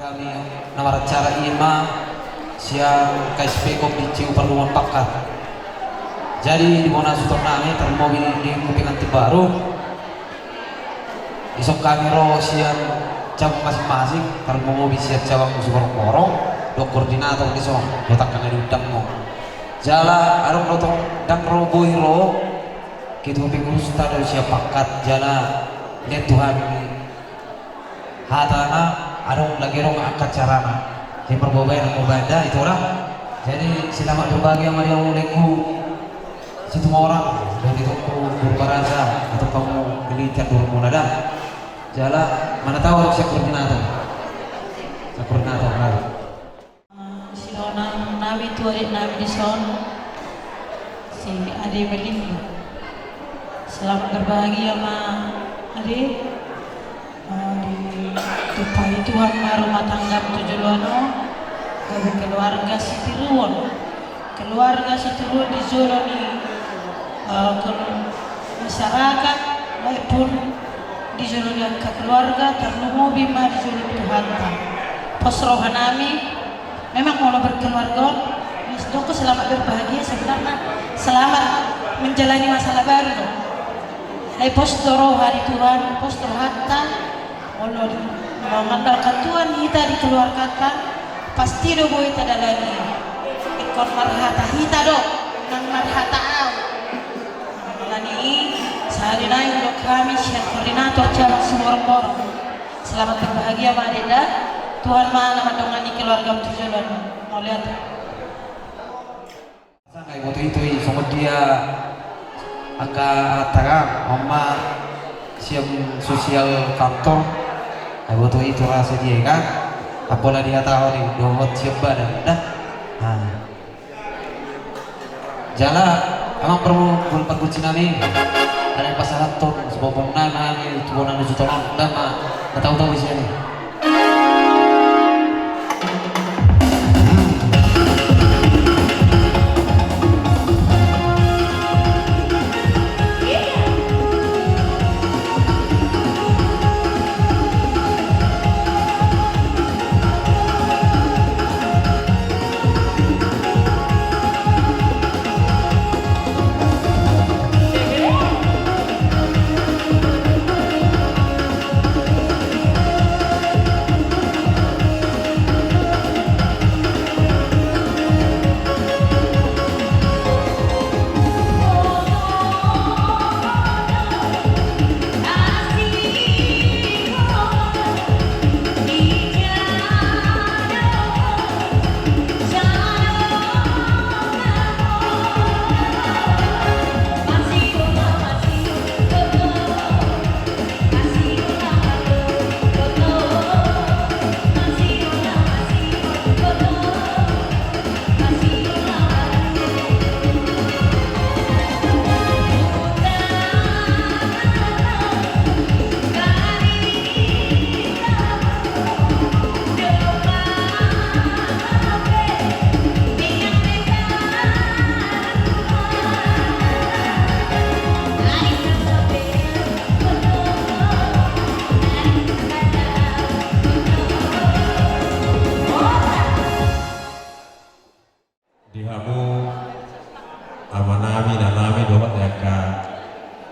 kami nomor acara ima siang KSP Komisi Perluan Pakat. Jadi di mana sutorname termobil di kuping anti baru. Isok kami ro siang cabang masing-masing termobil siang cabang musuh korong do koordinator di so letakkan di udangmu. Jala arung rotong dan roboy ro kita kuping urus tadi siap pakat jala lihat Tuhan hatana arung lagi rong angkat carana di perbobayan mubada itu orang. Jadi selamat berbagi sama dia mulaiku situ orang dan itu berbaraza atau kamu gelicat dulu mulada jala mana tahu harus koordinator lagi silonang nabi tuarit nabi di son si ade beling selamat berbagi sama ade tupai Tuhan rumah tangga tujulono dari keluarga Sitiruon di zona di masyarakat baik pun di zona di keluarga terlalu bima di zona Tuhan pos rohanami memang mau berkeluarga doko selamat berbahagia sebenarnya selamat menjalani masalah baru hai pos rohani Tuhan pos rohata Allah mengandalkan Tuhan kita dikeluarkan pasti do boy tada lagi ikon marhata hita do nang marhata au lani sehari naik do kami siap koordinator cabang semorong selamat berbahagia Mbak Deda Tuhan mana mandongani keluarga tujuan mau lihat sangai waktu itu sama dia agak terang mama siap sosial kantor waktu itu rasa dia kan apalah dia tahu nih dohot siap badan dah jala emang perlu berkucing nami ada pasangan tuh sebuah pengenal nih cuma nanya juta dah mah tahu di sini.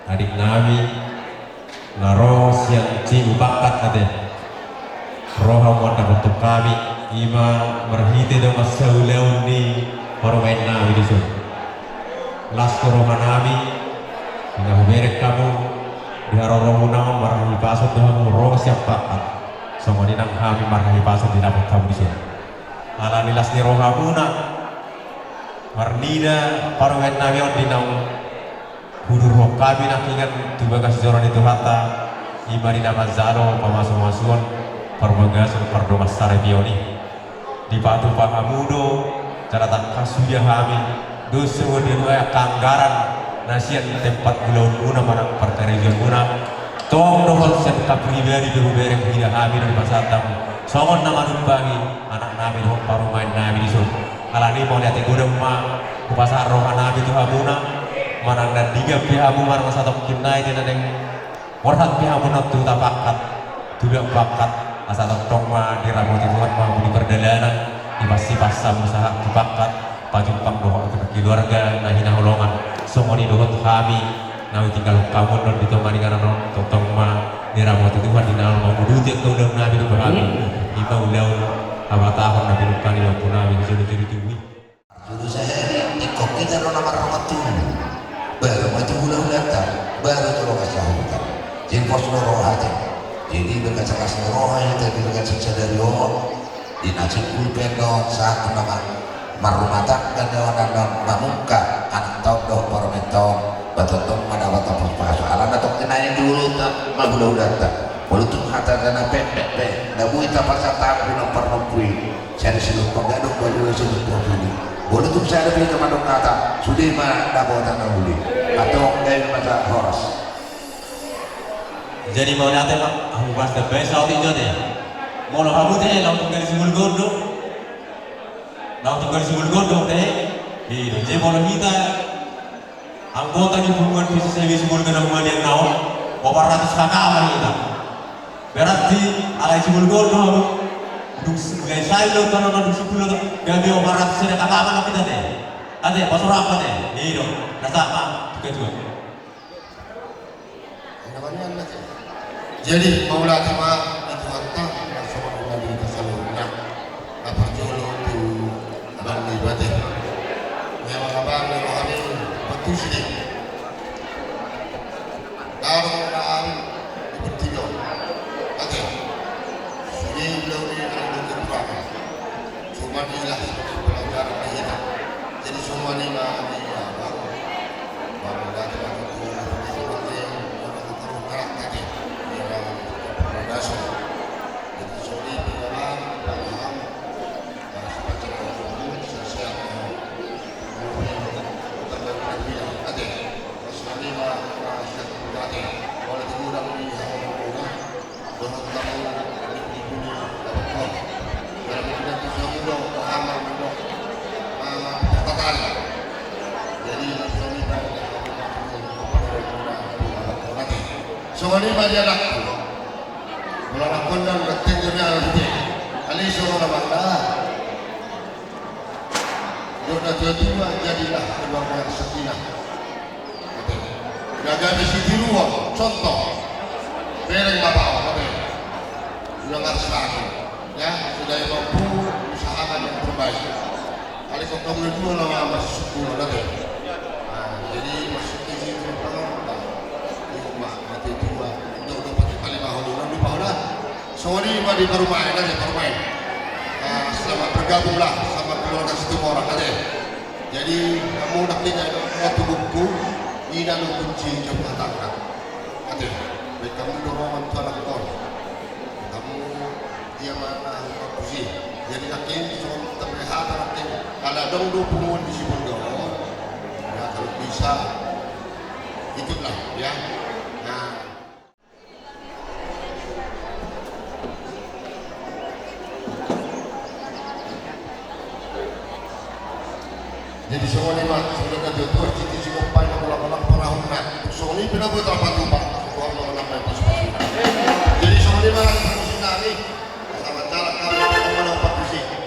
Adik nami naro siang ciu bakat ade roha wanda untuk kami ima merhite do masauleun ni hormain nami disun lasto roha nami ina huberek kamu diharo rohuna marhi pasut dohamu roh siap bakat somoni nang kami marhi pasut di dapur kamu disun alani lasti roha muna marnida parwen nami on dinau Budur kami nak ingat tuba kasih joran itu hata imari nama zalo pamasu-masuan permagasun perdomas sarebioni di patu pahamudo catatan kasuya kami dosa wadilwaya kanggaran nasihat tempat gulaun guna manang perteregion guna tong dohol serta pribadi berubah tidak kami dari pasatam songon nama numbangi anak nabi dohol parumain nabi disun alani mau lihat gudang ma kupasar rohan nabi itu hamuna manang dan tiga pihak marang satu mungkin naik dan yang orang pihak nak tu tak bakat juga bakat asal tong ma dirahmati Tuhan ma budi perdalanan di pasti pasam usaha kebakat pajumpang doa ke keluarga nah hina holongan songoni doa kami nawi tinggal kamu non ditomani karena non totong ma dirahmati Tuhan di dalam mau muduti ke udah nabi doa kami iba ulau awatahon nabi lukani waktu nabi jadi tuwi dulu saya ikut kita lo nama rahmat Tuhan baru maju ulang baru tuh kasih hutan jadi pos roh hati jadi berkaca kasih roh yang tadi berkaca dari Allah di nasi pulpen saat nama marumata dan dewan mamuka anak tau doh parmeton batotong madapat apa soalan atau kenanya dulu tak mabulau data walau tuh kata dana pepe nabu itu pasal tak punya pernopui saya disuruh penggaduk baju disuruh profili walau tuh saya lebih kemana kata sudah mah dapat tanah buli atau dari masa horas jadi mau nanti aku pas the best laut itu deh mau lo kamu deh laut tinggal di Sumul Gondok laut tinggal di Sumul Gondok deh itu jadi mau kita anggota di hubungan bisnis saya Sumul Gondok yang naon 400 kakak apa kita berarti alai Sumul Gondok duk sebagai saya lo tanah duk sepuluh gabi 400 sudah kakak apa kita deh ada pasur apa deh itu rasa apa juga juga jadi maulah tema itu harta sama Nabi Sallallahu apa jolo tu abang ibadah memang abang rohani betul sih dalam bertiga oke ini belum ada keberapa cuma inilah pelajaran kita jadi semua ini mah ini abang baru datang Songoni majalah kalau nak kondang letak jurnal itu alih soro namanya jurnal kedua jadilah keluarga sakinah jaga di sisi luar contoh bereng bapak sudah nggak lagi ya sudah mampu usahakan yang terbaik kali ketemu dua nama masih 10 nanti jadi masih tinggi sorry di perumahan aja perumahan selamat bergabunglah sama keluarga Situmorang aja jadi kamu nak tinggal waktu buku ini dan kunci jam datang aja baik kamu dorongan tuan aktor kamu dia mana kursi jadi nakin so terlihat nakin ada dong 20 di sini ya kalau bisa ikutlah ya jadi semua ni mah sudah kata tuan kita cukup banyak orang-orang perahu nak semua ni pernah buat apa tu pak orang-orang yang pas-pas jadi semua ni mah sudah ni sama cara kami orang-orang pas-pas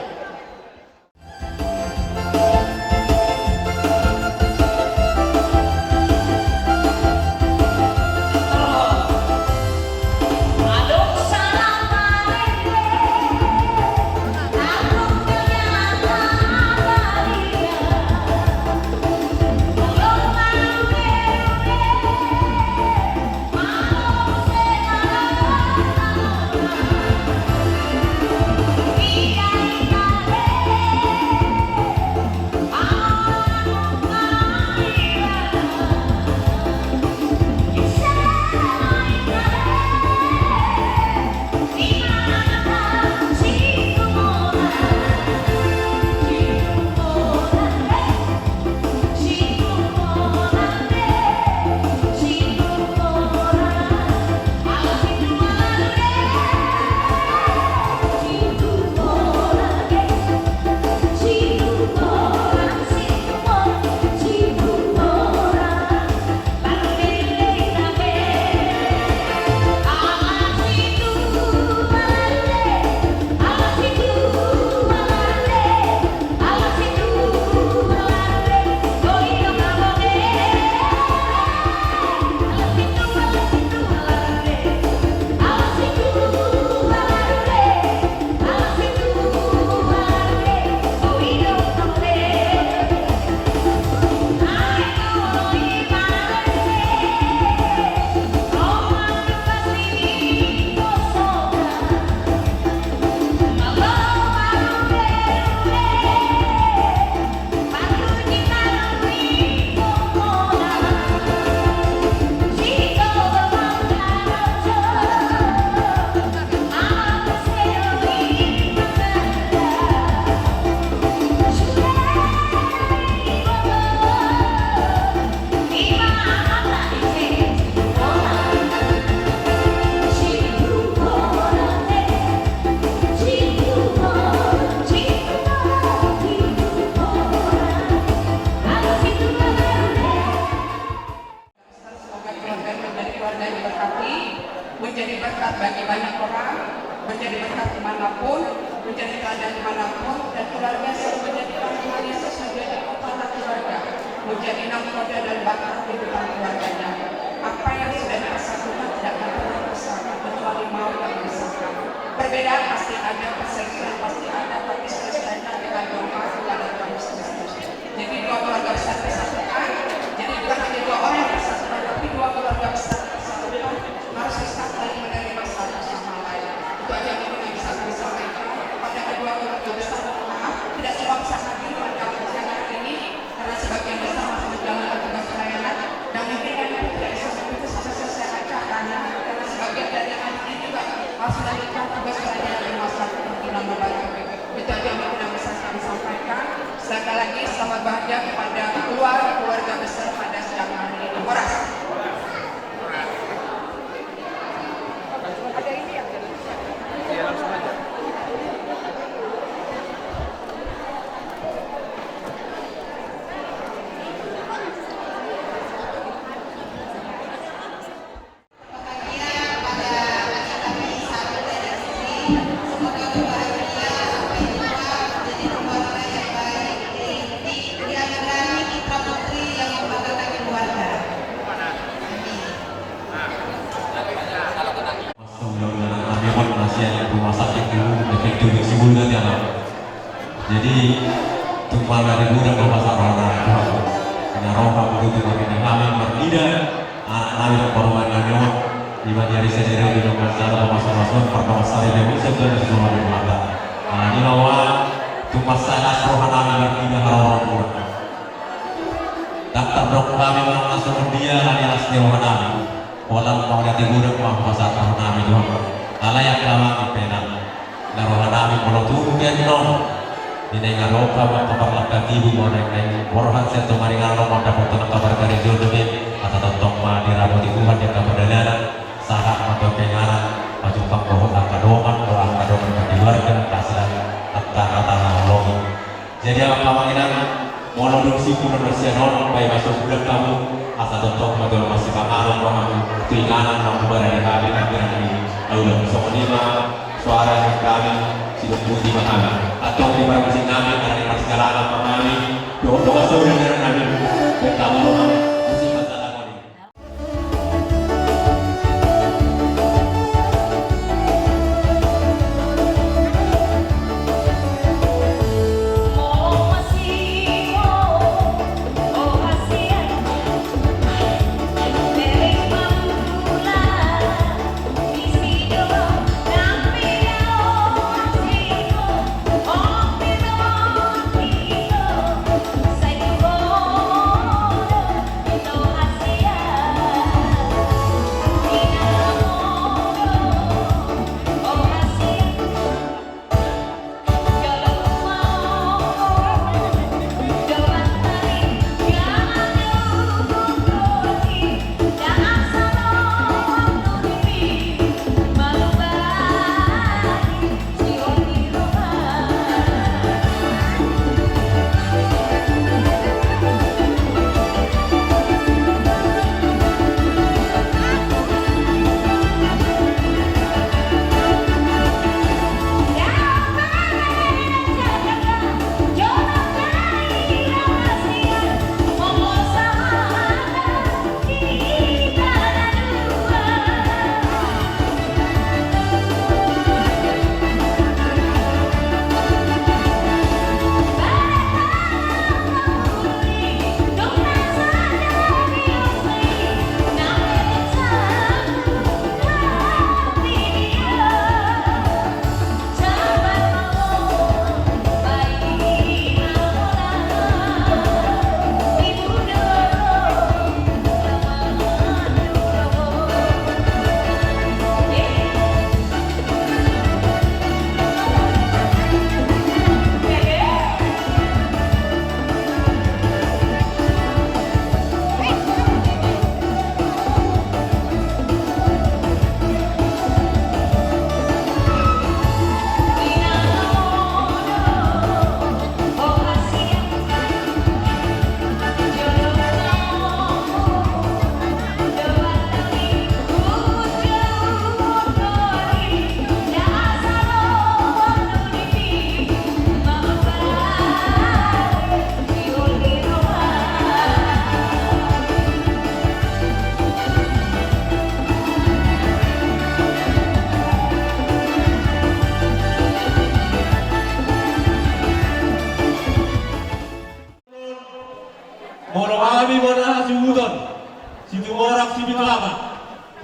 keluarga yang diberkati, menjadi berkat bagi banyak orang, menjadi berkat dimanapun, menjadi teladan dimanapun, dan keluarga selalu menjadikan Tuhan Yesus menjadi kepala keluarga, menjadi nahkoda dan bakat kehidupan keluarganya. Apa yang sudah dipersatukan tidak akan pernah bersama kecuali mau yang bersama. Perbedaan pasti ada, perselisihan pasti ada, tapi selesaikan dengan doa kepada Tuhan Yesus Kristus. Jadi dua keluarga besar bersatukan. Jadi bukan hanya dua orang yang bersatukan, tapi dua keluarga besar bersatukan harus bisa saling menerima satu sama lain. Itu aja mungkin yang bisa kami sampaikan kepada kedua keluarga besar. Maaf, tidak semua bisa hadir pada acara ini karena sebagian besar masih menjalankan tugas pelayanan dan mungkin yang tidak bisa selesai acaranya karena sebagian dari yang ini juga harus melanjutkan tugas pelayanan di masa kepentingan membantu. Itu aja mungkin yang bisa kami sampaikan. Sekali lagi selamat bahagia kepada keluarga besar pada sidang hari ini. Horas. Rumah sakit dulu, efek duduk si bulan ya lah. Jadi tumpah dari bulan ke pasar orang Tuhan. Karena roh kamu itu makin kami berbeda. Anak kami dan korban kami di bagian sendiri di rumah sana masuk pertama saya dia bisa dari semua di belakang. Nah ini lawan tumpah sana roh kami berbeda orang Tuhan. Daftar roh kami langsung dia hanya setiap kami. Walau mau lihat bulan mau pasar roh kami Tuhan. Alayak lama ipena narohanami molotu kenno ini ngaroka waktu parlak ibu mau naik borhan serta maringan lo mau dapat kabar dari jodohin atau tonton ma diramu di Tuhan yang kebenaran sahat atau pengaran maju pangkoh akadoman doa akadoman bagi warga kasihan kata Allah. Jadi apa manginan monolog siku bersianon baik masuk bulan kamu asal tonton madol masih pangaron kamu keinginan kamu berada kami akhiran ini lalu bisa menerima suara yang kami siap puji kami atau di masing kami dari segala kami doa saudara kami dan kamu musik masalah kami. Say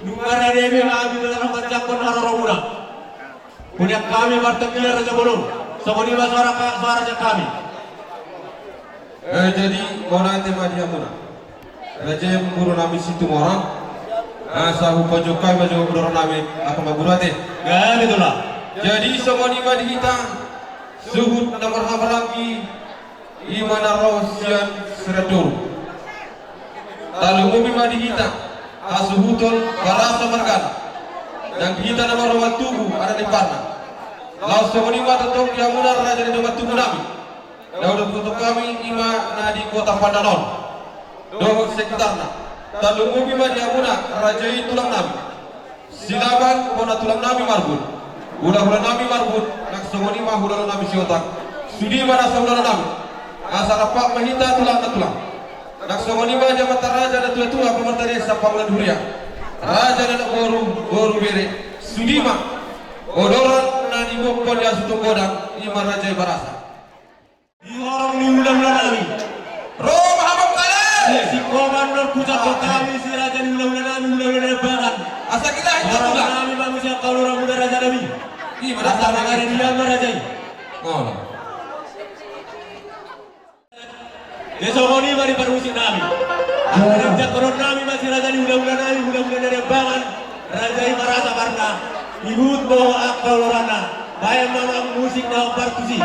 Nungara Dewi kami dalam mencakup Haroromuna. Punya kami bertemu Raja Bolong. Semua suara kami. Jadi kona tema dia muna. Raja yang guru nami situ orang. Asa upajokai baju guru nami akan guru ate. Gak itulah. Jadi semua di kita suhut nomor lagi imana rosian seratur. Lalu umi madi kita asuhutul barasa mergan. Dan kita nama rawat tubuh ada di parna. Lalu semua di mata tok yang munar raja di rawat tubuh nami. Daudah untuk kami ima nadi kota Pandanon. Dohok sekitarna. Lalu umi madi amuna raja itu tulang nami. Silaban kona tulang nami marbun. Hula-hula nami marbun nak semoni mah hula nami siotak. Sudi mana hula nami. Asal apa mahita tulang na tulang. Nak semoni mah jamat raja na tua-tua pemerintah desa Pamulan Huria. Raja na boru bere. Sudi mah odoran na di bokon ya sutung godang ima raja barasa. Di orang ni ulang-ulang nami. Roh Muhammad kale. Si komandor pusat kami si raja ni ulang-ulang nami ulang-ulang bahkan. Asa kita itu Orang tulang. nami manusia kalau orang muda raja nami. Gimana Rasa mengalir dia raja. Oh. Dia semua ni mari permusik nami. Akhirnya bisa koron nami masih raja ni ulang-ulang nami ulang-ulang dari bangan. Raja ini merasa karena ikut bawa akal orangna. Bayang mama musik na partusi.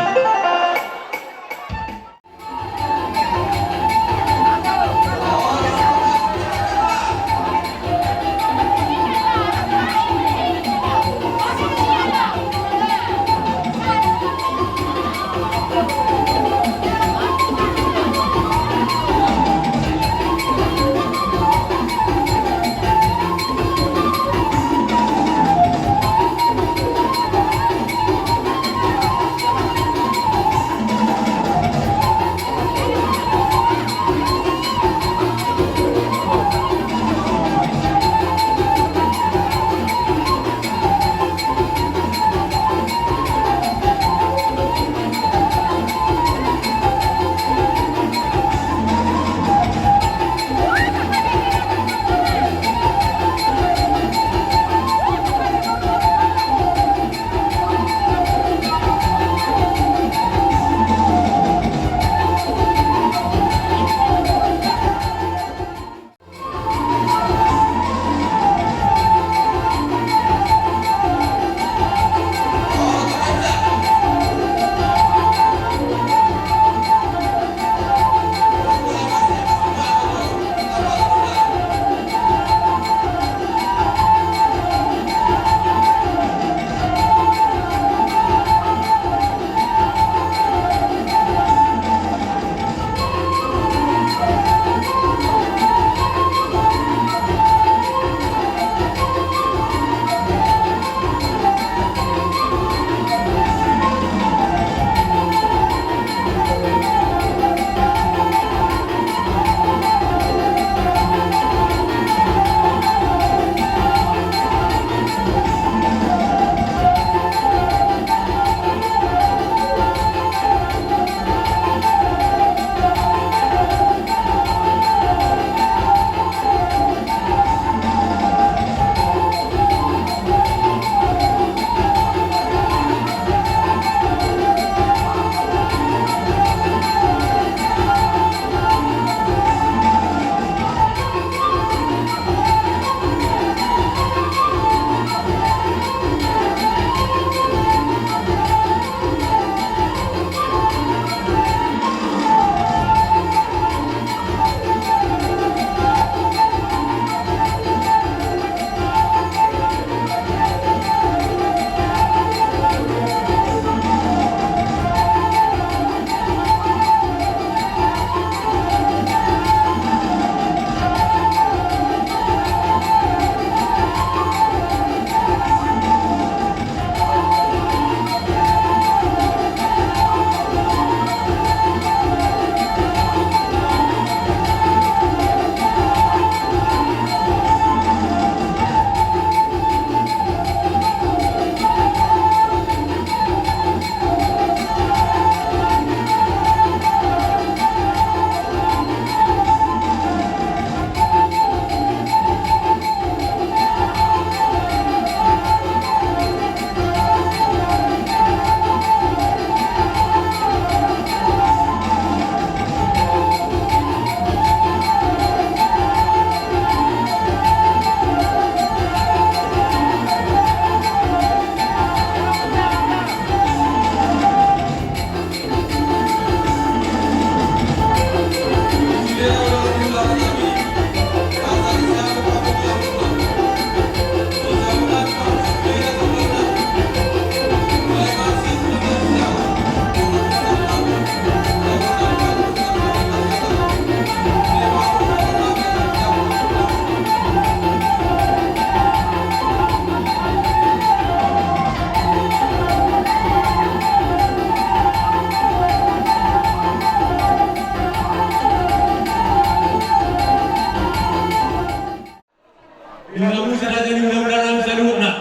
musi raja ni mula-mula nami seluruhna.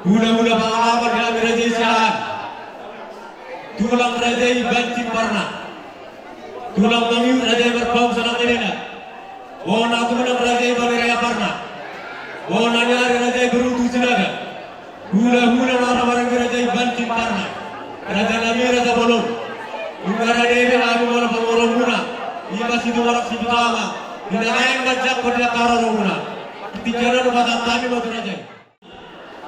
Mula-mula pengalaman kami raja Isyahan. Tulang raja Banci Parna. Tulang kami raja berbau senang Irina. Bona aku menang raja Raya Parna. Bona nyari raja Berutu Sinaga. Hula-hula orang-orang raja Banci Parna. Raja Nami raja Bolong. Ungara dede kami malah pengorong guna. Ia masih orang situ lama. Tidak lain macam pada karo guna. Tijaran batang kami mau raja.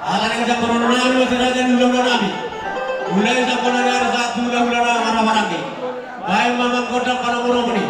Akan yang jam koron nabi mau raja ulang nabi. Mulai sampai hari satu ulang orang-orang ini. Baik mamang kotak para orang ini.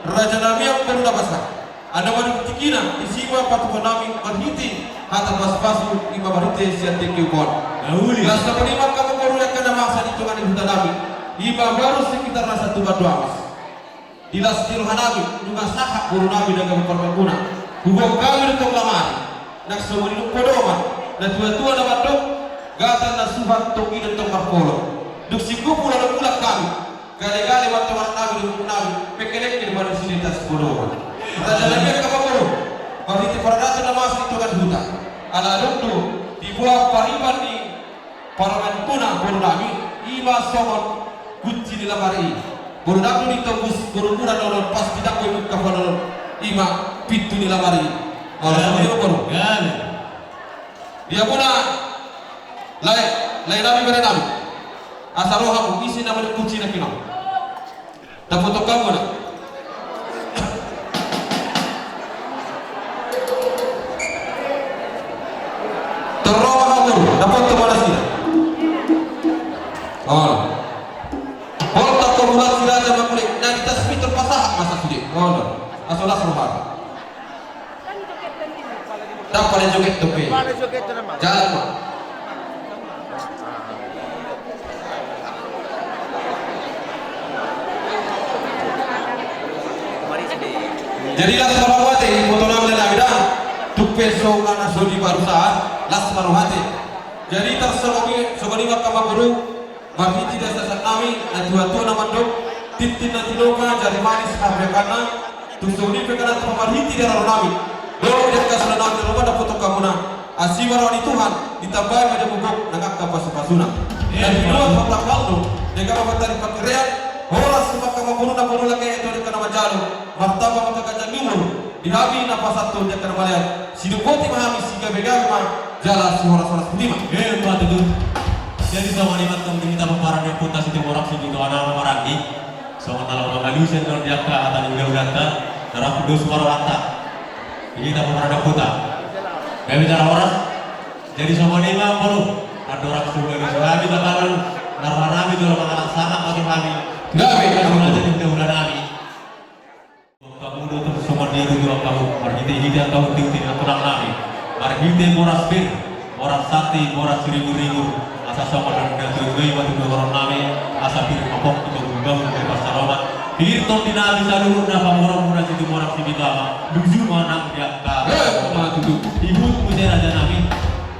Raja Nami yang perlu pasar. Ada wanita tikina isiwa patu nami berhiti hata pas-pasu lima berhiti sian tinggi kon. Lasa penima kamu baru yang kena masa di tungan ibu Nami. Iba baru sekitar rasa tuba dua mas. Dilas tiruhan Nami juga sahak buru Nami dengan perbangunan. Hubung kami untuk lamari. Nak semua di pedoman dan tua-tua dapat dok gatan dan suhat toki dan tongkar polo. Duk sikupu lalu pula kami. Kali-kali waktu Nabi di Nabi pekelek di mana sini tas bodoh. Raja Nabi yang kapal berhenti perdana nama itu kan hutan. Ala dulu dibuat pariban di parlemen punah bodoh Nabi. Ima somon kunci di lamari. Bodoh Nabi ditembus bodoh punah nolol pas tidak boleh kapal nolol. Ima pintu di lamari. Orang itu bodoh. Dia punah lain Nabi pada Nabi. Asal roh aku isi nama kunci nak kena. Tak foto kamu nak. Terlalu kamu dapat tu mana sih? Oh, boleh tak kau buat sila jam aku lek joget tupe. Jalan Pak. Jadi las maruhate foto nama Nabida tupe so kana sodi barusan las maruhate. Jadi terselogi sogoni makam guru bagi tidak sesat kami atu nama dok titin nanti doka jari manis abrekana tusuni pekana pamarhiti darah nami. Doro dia kasih nami rumah dapat foto kamuna asiwara di Tuhan ditambah pada bukuk nangak kapas pasuna. Dan kedua fakta kaldo jika bapak pakrean horas makam guru na guru lagi itu di kana majalu martaba makakajan lumur dihabi napa satu dia kana malian sidukoti mahami siga begama jala si horas-horas putima Hebat itu. Jadi sama lima tahun kita peparan yang putas itu orang sini itu anak maragi. Sama kalau ngalusin kalau dia ke atas juga berata, darah kudus marwata. Kita peparan yang putas. Kayak bicara orang. Jadi sama lima puluh. Ada orang sudah di kami bakalan narwanami dulu bakalan sangat pakai kami. Enggak beda Kamu aja udah nami. Kamu udah semua dia dulu kamu. Margite hidup kamu tinggal kurang nami. Margite moras bir, moras sati, moras ribu-ribu. Asa sama dan tujuh waktu dua orang nami. Asa bir kopok untuk membangun ke pasar Roma. Hirton dinabi salur na pamorang muna situ moras sibitama. Luju manang dia ka. Ibu punya raja nami.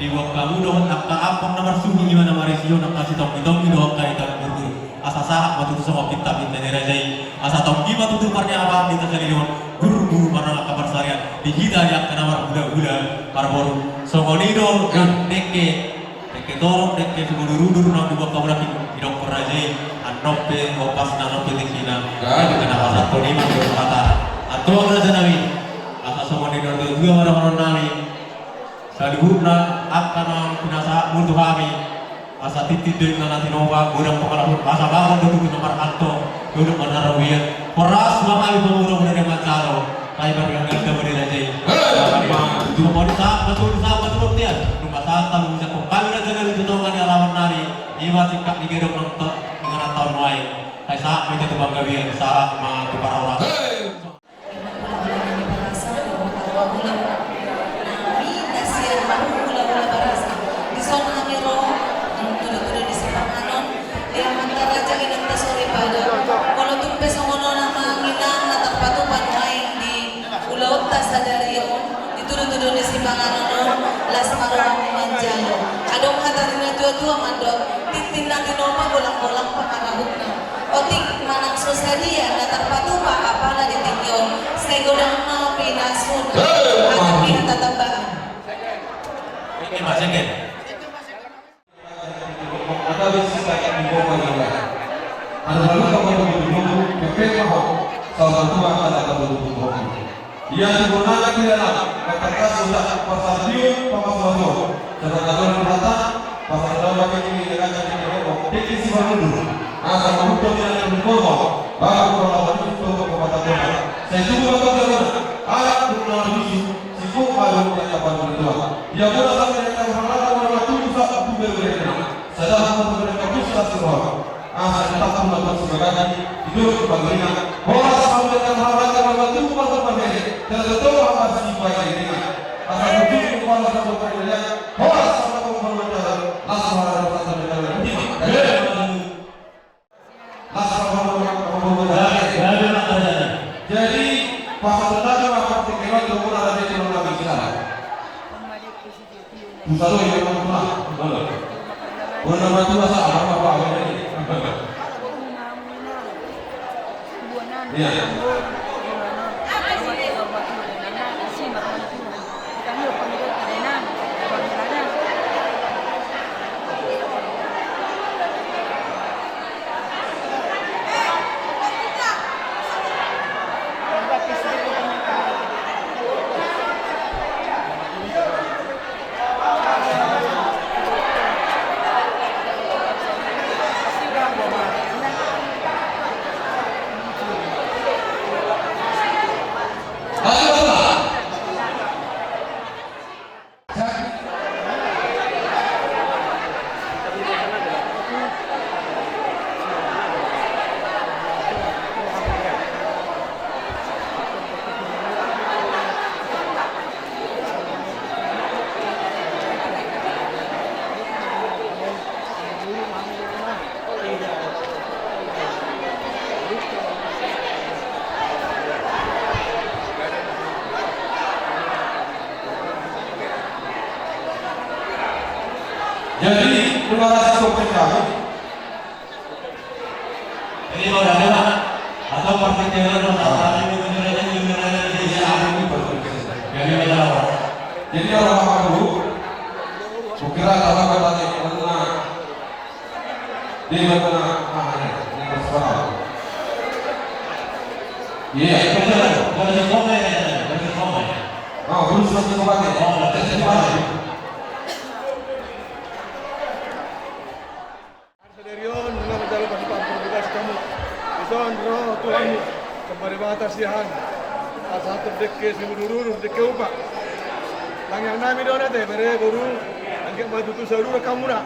Ibu kamu doang apa apa nomor suhu gimana maresio nak kasih tong doang kaitan berguru. Asa sahak waktu itu sama kita minta dirajai. Asa tong gimana tuh parnya apa minta jadi doang. Guru mana kabar sarian di kita yang kenawar budak-budak parboru. Songonido neke torong neke sugudurudur nang dua kabar hidung perajai. Anope opas nanope tekina. Jadi kenapa satu lima kata. Atau apa saja nabi. Asa songonido dua orang nabi. Saluhurna akan pinasa mutu kami asa titit dengan nanti nova gudang pengalahur asa bangun duduk nomor kanto duduk menarawian peras kami pemurung dari Mancaro kami berikan kita berdiri cuma mau betul dia rumah santam bisa kembali aja dari tutongan yang lawan nari iwa tingkat digedok nonton dengan tahun lain saya saat menjadi bangga biar saat mati para orang dituduh-tuduh di simpangan las marang manjalo adong hatarina tua-tua mandok titin nanti noma bolang-bolang pakarahukna otik manang sosadia natar patupa apalah di tingyon segodang no pinasun atau pinatatambaan ini masih kan ada bisnis kayak di bawah juga. Ada lalu kamu dulu PPK salah satu ada kamu dulu. Dia digunakan di dalam kata sudah pasadium pamasoso. Sedangkan berkata pasal dalam bagi ini dengan jadi kok dikisi dulu. Asal kamu tidak berbohong. Baru kalau itu kepada Tuhan. Saya juga betul alat benar itu siku malu yang apa dulu. Dia pula sampai dengan orang itu saat itu berbeda. Sedang mereka bisa semua. Asal tak melakukan sebagai hidup bagaimana. Orang sampai dengan orang itu masuk berbeda. Tertentu apa sih baik ini? Asal tujuh kepala satu kalinya. Orang sampai dengan orang langsung ada rasa dengan ini. Jadi pasal tadi apa pikiran itu pun ada di dalam pikiran. Pusat itu yang mana? Orang itu rasa apa ini? Iya. Jadi terima kasih sopir kami. Ini mau dari mana? Atau partai teroris atau ini menjadi Jadi orang-orang dulu, kukira kalau berarti mana di mana ini bersuara. Iya, Boleh komen ya, boleh komen. oh belum selesai kembali. Jadi mana? Sadarion dengan menjalur pasukan bertugas kamu. Ison roh Tuhanmu kembali mengatasihan. Satu dekke sebeluru dekke upa. Lang yang nami dona teh bere guru angke maju tu saudara kamu nak.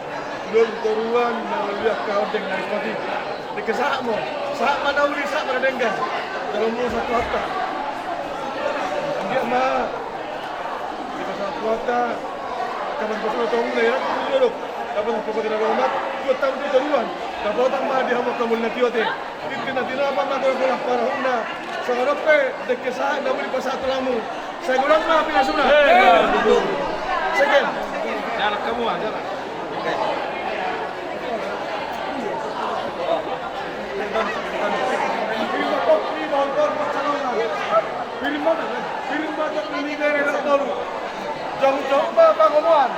Dulu turuan lihat kau dengan seperti dekke sakmo. Sak mana uli sak mana denggan. Dalam umur satu hafta. Angke mah kita satu hafta kapan pasal tahun ni ya dulu. Dapat kepada rahmat dua tahun itu turuan. Dapat tambah di hamak kamu nanti ote. Itu nanti apa nak bergerak para hunda. Sekarang pe dekke sak nak beli pasal tulamu. Saya kurang mah pindah sunah. Second. Jalan kamu jalan. Film ini dari baru. Jauh-jauh apa ngomongan?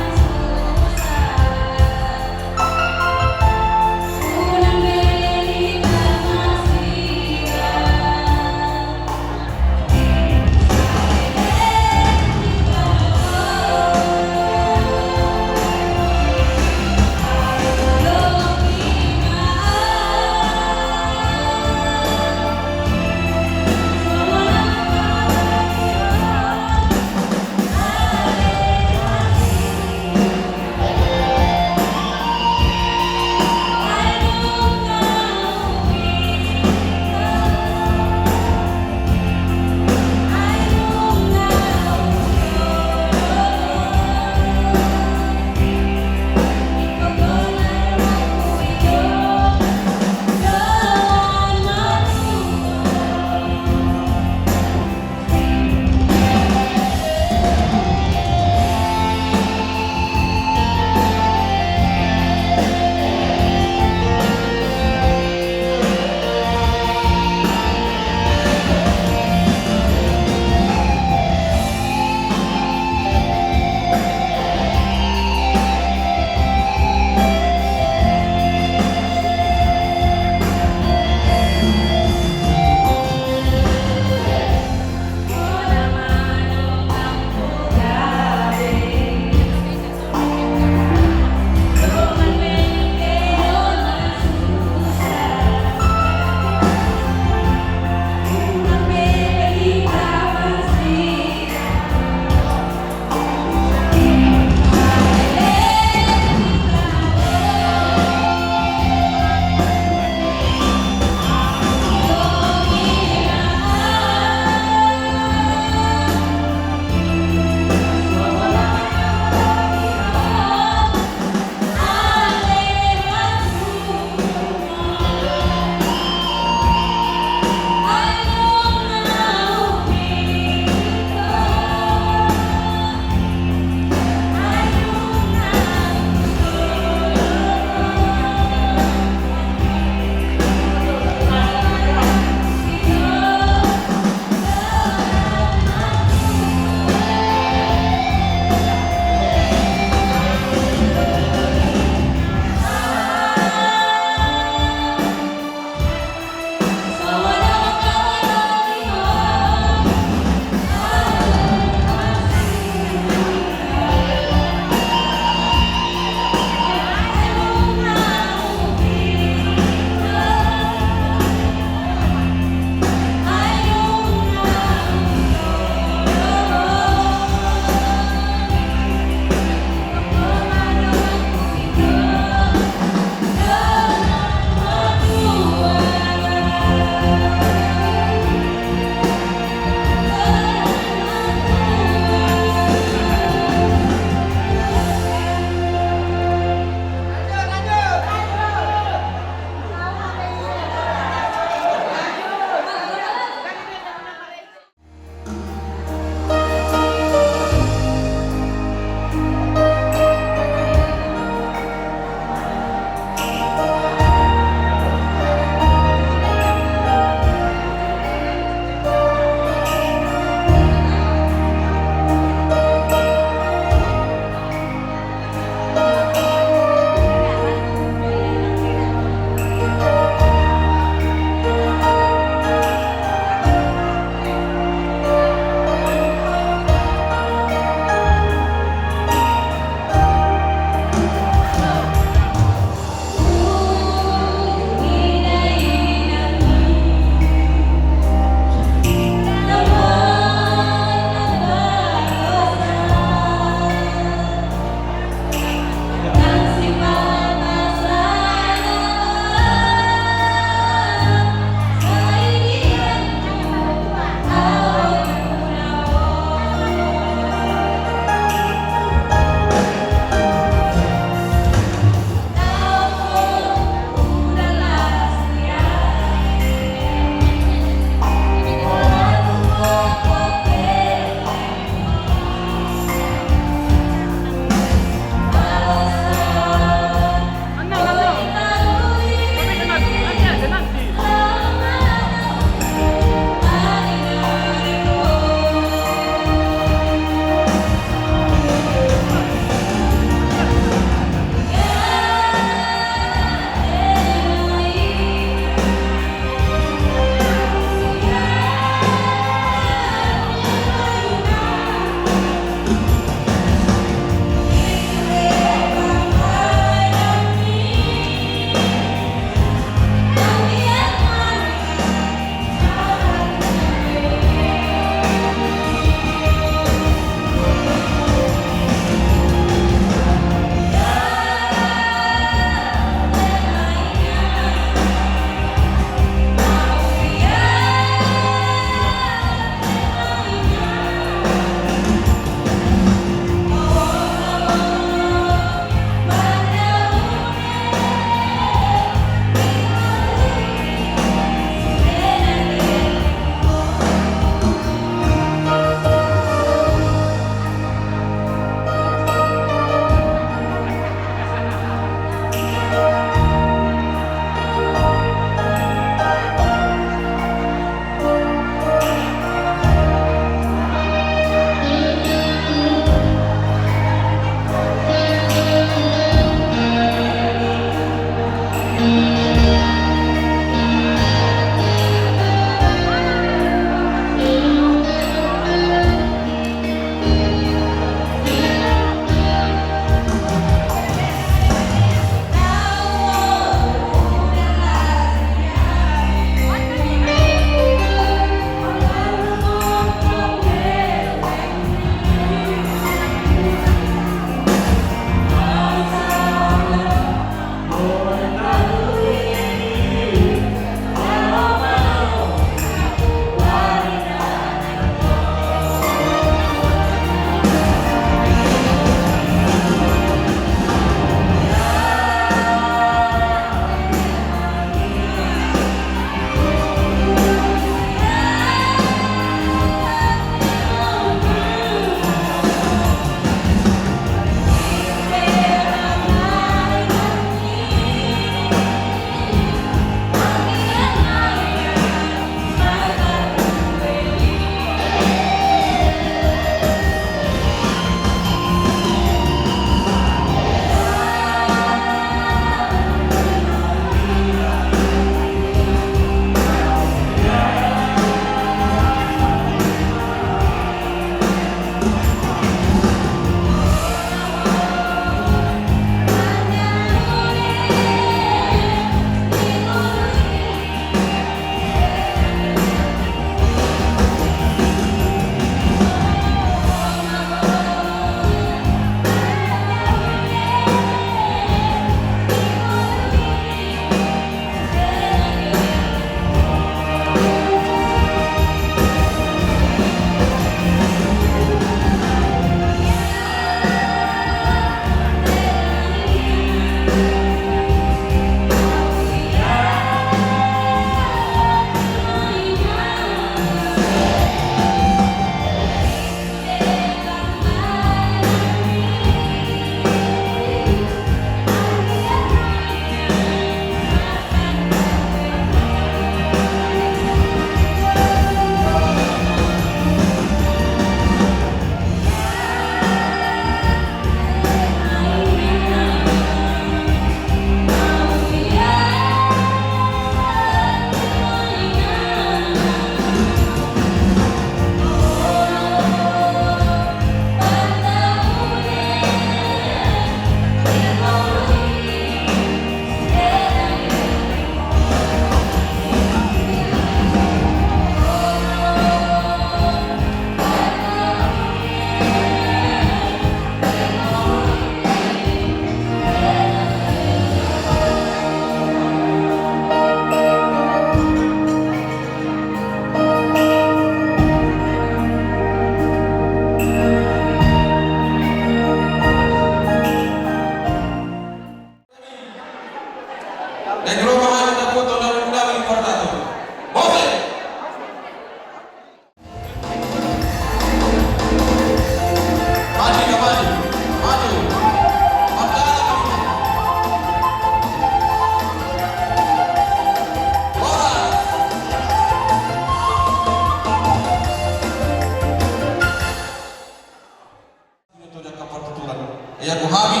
ya kuhami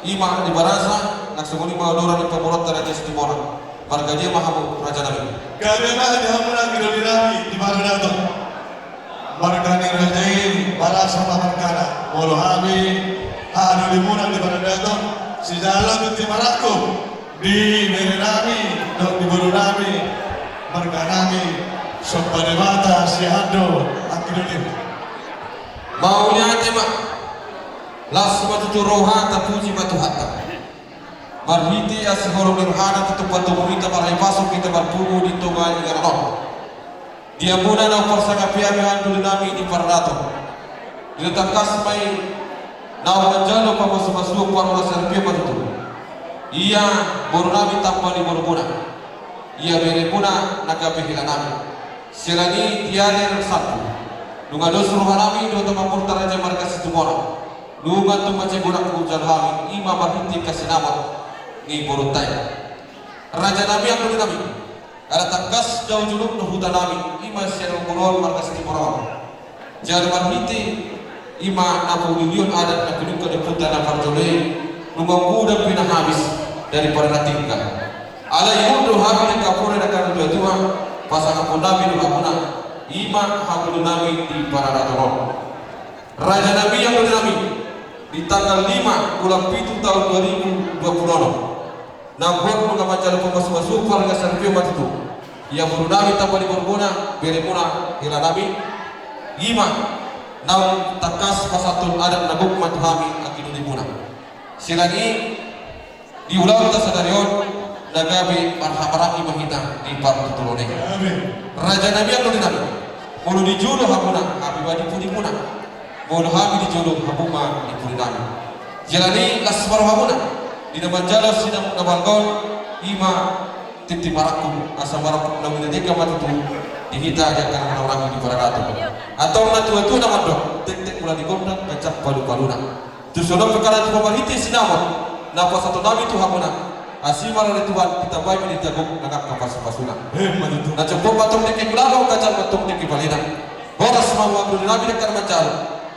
ima di barasa nak semuni maudora di pemurut teraja situmora margaji mahamu raja nabi Karena di hamuna kidolirami di Marganato. Margani rajai barasa pamarkana. Molo hami anu limuna di Marganato. Si jalan di Marako di Merenami dok di Borunami Marganami soppane mata si hado akidolim. maunya tema las batu roha tapuji batu hatta marhiti asihoro nirhana tutu batu murita parai pasok kita bertunggu di tonga di garano dia muna na persaka pia handu nami di parrato diletak kasmai na wanjalo pa masuk para serpia batu iya borunami tanpa di boruna iya berepuna nagabe hilanami silani tiada satu nunga dosru hanami do to mapurta raja marga situmora nunga tu mace guna kujan hami ima bahiti kasinama ni borutai raja nabi yang dulu nabi ala takas jauh juluk no hutan nabi ima siaro kolon marga situmora jar bahiti ima napu milion adat na kuduka de puta na farjole nunga muda pina habis dari para tingka ala yudo hami de kapore na kanu tua pasangan pondabi dulu apuna ima hamdu nabi di para ratoron raja nabi yang dulu nabi di tanggal 5 bulan 7 tahun 2020 Nampun mga majalah pemasuk warga Serbia itu yang berunami tanpa diberguna beremuna hila nabi lima naun takas pasatun adat nabuk matuhami akidu dimuna silani di ulang tasadarion nagabi marhamaraki mahita di parut tulone raja nabi yang nabi mulu dijodoh hakuna abibadi pun dimuna mulu hami dijodoh hakuma di purinami jalani lasbar hakuna di depan jalan sidang nabalgon ima titi marakum asa marakum namun dedeka matutu dihita aja karena orang di barangatu atau natu itu nama dok tek mulai digondak kacak palu-paluna tu sono perkara tu pamariti sinama napa satu nabi tu hakuna asimar oleh Tuhan kita baik ini jago nagak kapas-pasuna na coba patung deke gulago kacak patung deke balina boras mau abdul nabi dekat macal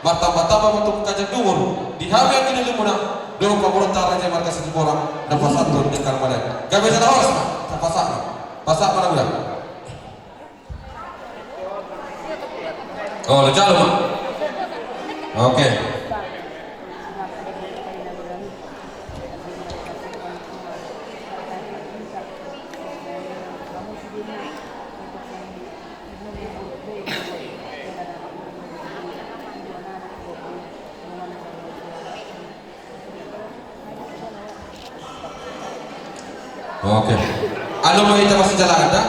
mata-mata patung kacak dumur di hawi yang ini lumuna dulu pemerintah raja marga Situmora dan pasatun di Karmadan. Gak bisa terus, pasak mana bulan? Oh, lecah lu, oke. Oke. Anu mau kita masih jalan ada?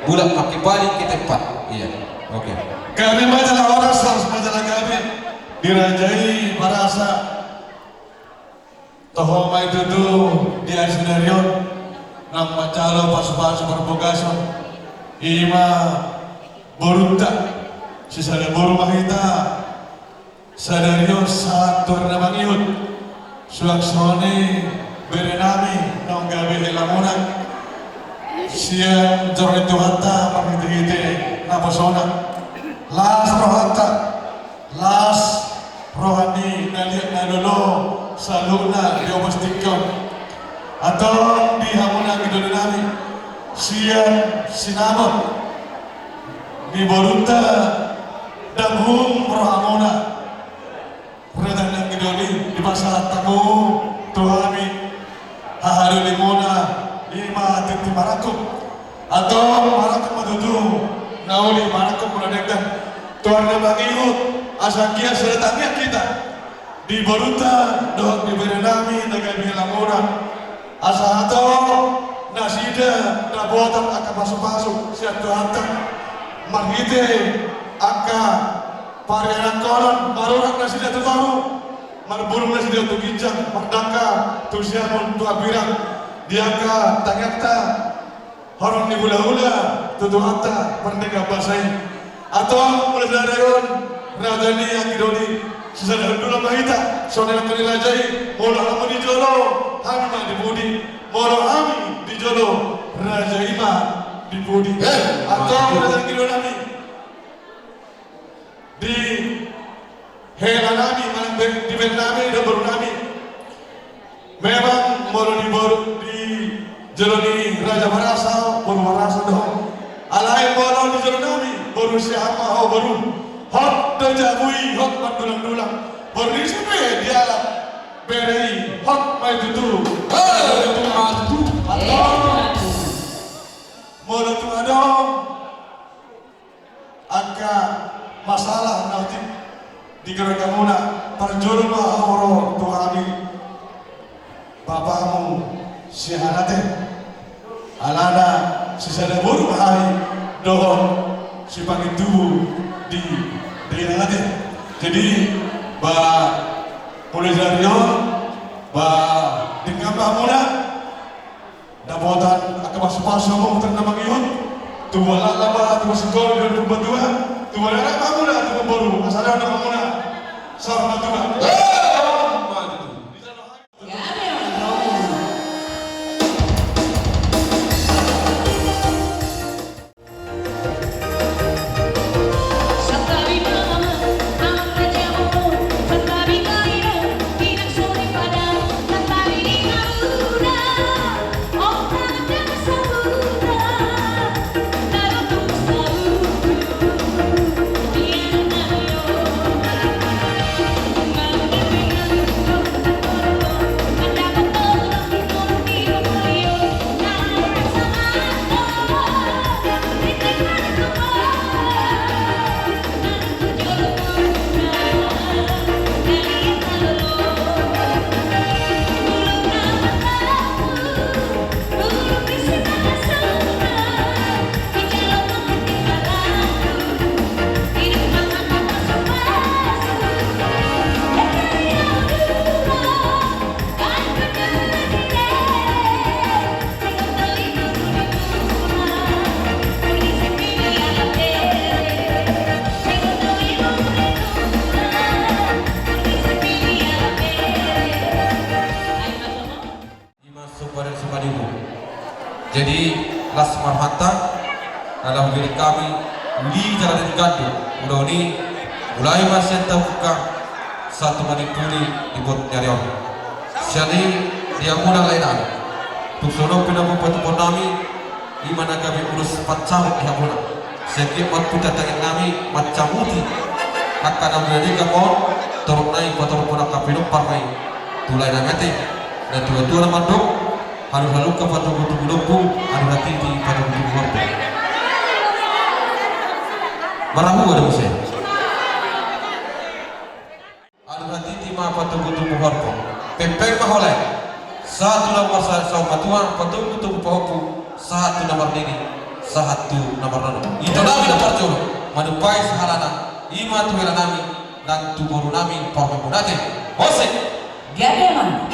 Bulan makin balik ke tempat. Iya. Oke. Kami majalah orang harus majalah kami dirajai barasa toh mai itu di Asinarion nang macalo pas-pas berbogaso ima borunta sisada boru mahita sadario satu namangiut suaksone berenami nong gawe helamunan siang jorne tuhata pamiti-iti napasona las rohata las rohani naliak nalolo saluna diomastikon atau di hamunan gidonami siang sinamon di borunta damhum rohamona redang nang gidoni di masa tamu tuhami haharu limona lima titik marakum atau marakum madudu nauli marakum muladekdan tuarna bangiut asakia seretangnya kita di Boruta dohak di Berenami negara Lamona asa atau nasida nabuatan akan masuk siap tuhantan margite angka parianan koron barurak nasida tu baru marburung nasida tu ginjang mardaka tu siamun tu abirang diangka tangakta horong ni hula-hula tu tuhanta merdeka basai atau mulai dari rajani yang kidoni sisa dulu mahita sonel kali rajai molo hamu di jolo hanma di budi molo hami di jolo raja ima di budi atau rajani kidoni di helanami manang di Vietnam dan baru nami. Memang baru di Jeloni Raja Marasa, baru Marasa dong. Alai baru di Jeloni baru siapa baru hot dejabui hot mandulang-dulang. Baru di sini dia lah beri hot mai tutu. Baru tu ada angka masalah nanti di gerak kamu nak perjual mahoro tu kami bapakmu si hanate alana si sada baru hari dohon si pagi tubuh di daerah nate jadi mulai dari ba dengan muna dapotan akan masuk pasal mau ternama iyon tubuh lama tubuh segor dan tubuh dua tubuh anak kamu dah tubuh baru asalnya anak kamu dah sama tubuh Jadi Lasmar Hatta adalah milik kami di Jalan Gandu. Udah ini mulai masih terbuka satu menit puli di bot nyarion. Jadi dia mudah lainan. Tuksono pinamu patu ponami di mana kami urus pacau di hamuna. Sekip mat puta tangan kami macam muti. Akan menjadi kamu turun naik kotor ponak kapinu parmai. Tulai namete dan dua-dua nama dok. Halu-halu ke patu-patu bulungku, halu hati di patu-patu korban. Marahu ada musim. Halu hati di ma patu-patu korban. Pempeng maholai. Satu nomor saya matuan patu-patu pohoku. Satu nomor ini, satu nomor nono. Itu nami nomor coba. Manupai sahalana. Ima tuwela nami dan tuburu nami pormemudate. Ose. Gademan.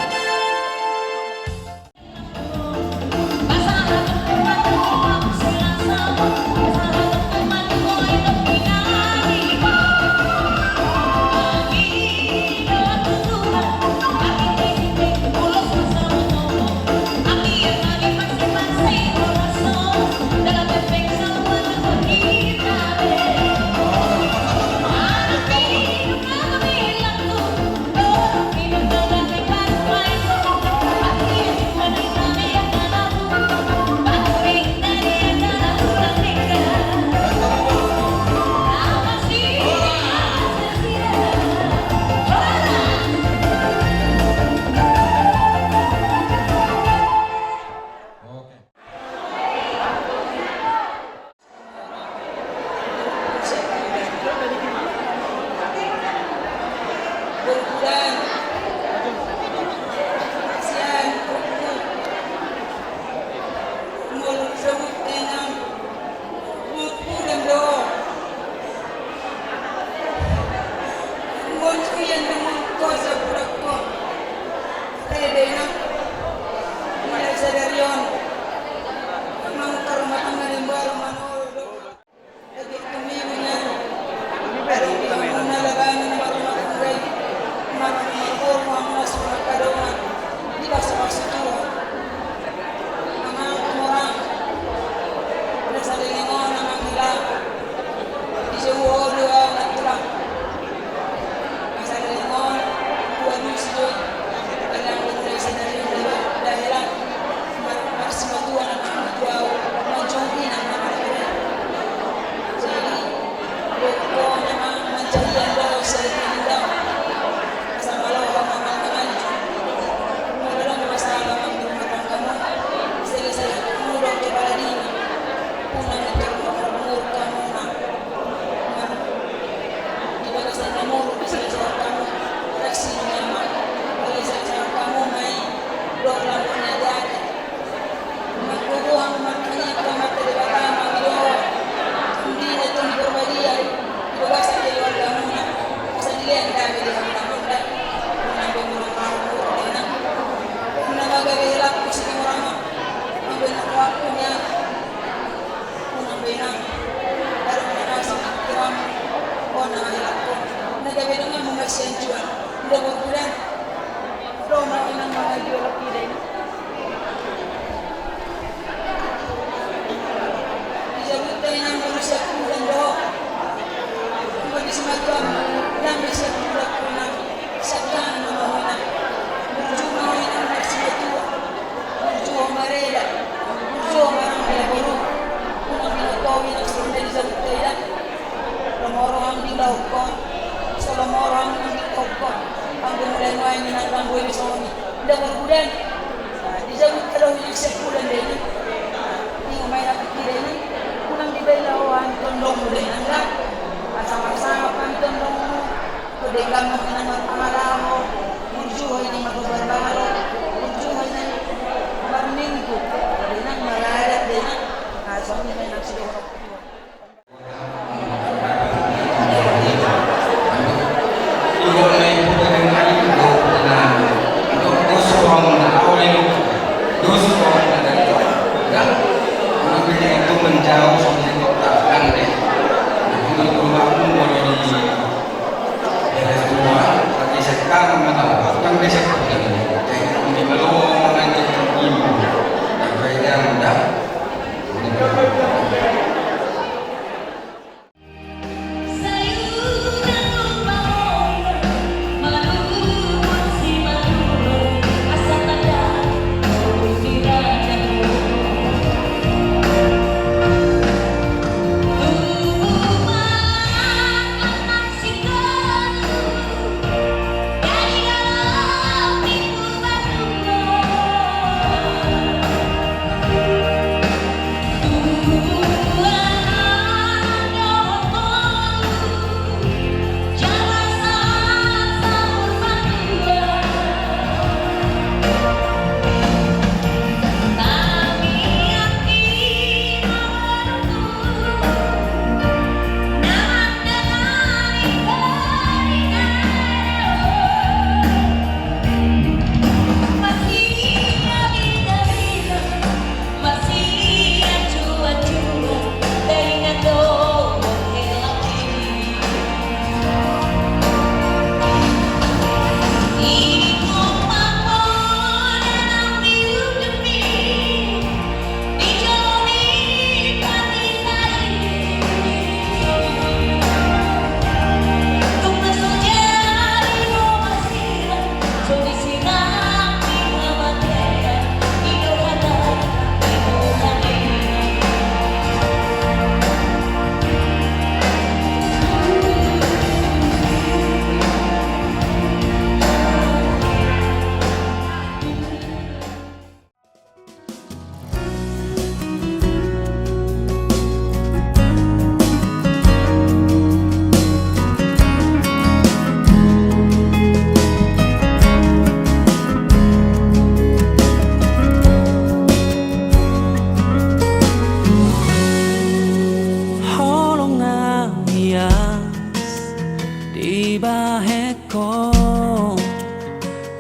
kasihan juga. Udah berbulan. Roma inang mga jual pilih. Dijabut tayo ng manusia kulang doho. Kung semacam lang bisa kulang kulang saktan mahuina. Burju mahuina maksima tua. Burju marela. Burju marang bilaboro. Kung binatowi ng sundin sa butaya. Ramoro ang dilaw ko. Salamoro ang dilaw ko. Ang gumulay mo ay ninang buhay sa kami. Hindi berbulan. Dijabut ka daw yung sekulan din. Hindi mo may nakikita din. Kunang di ba ilawan, tondong mo din ang lahat. At sama-sama kang tondong mo. Kuday ka mo ng magpamala mo. Murjuhay ng magbabalaro. Murjuhay ng marning ko. Kuday nang malalat din. Sa mga may nagsiguro. menjauh sampai kota deh. Untuk rumahmu mau di daerah tua, tapi sekarang mana yang bisa kita ini belum mengajar ibu, beda mudah.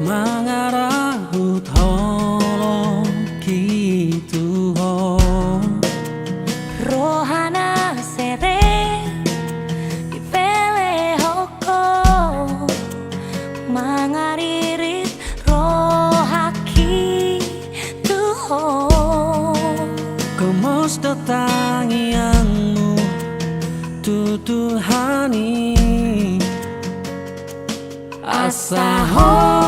Mangarahut holong gitu ho Rohana sere ipele hoko mangaririt rohaki tuho Kemos datangianmu tutuhani Asa ho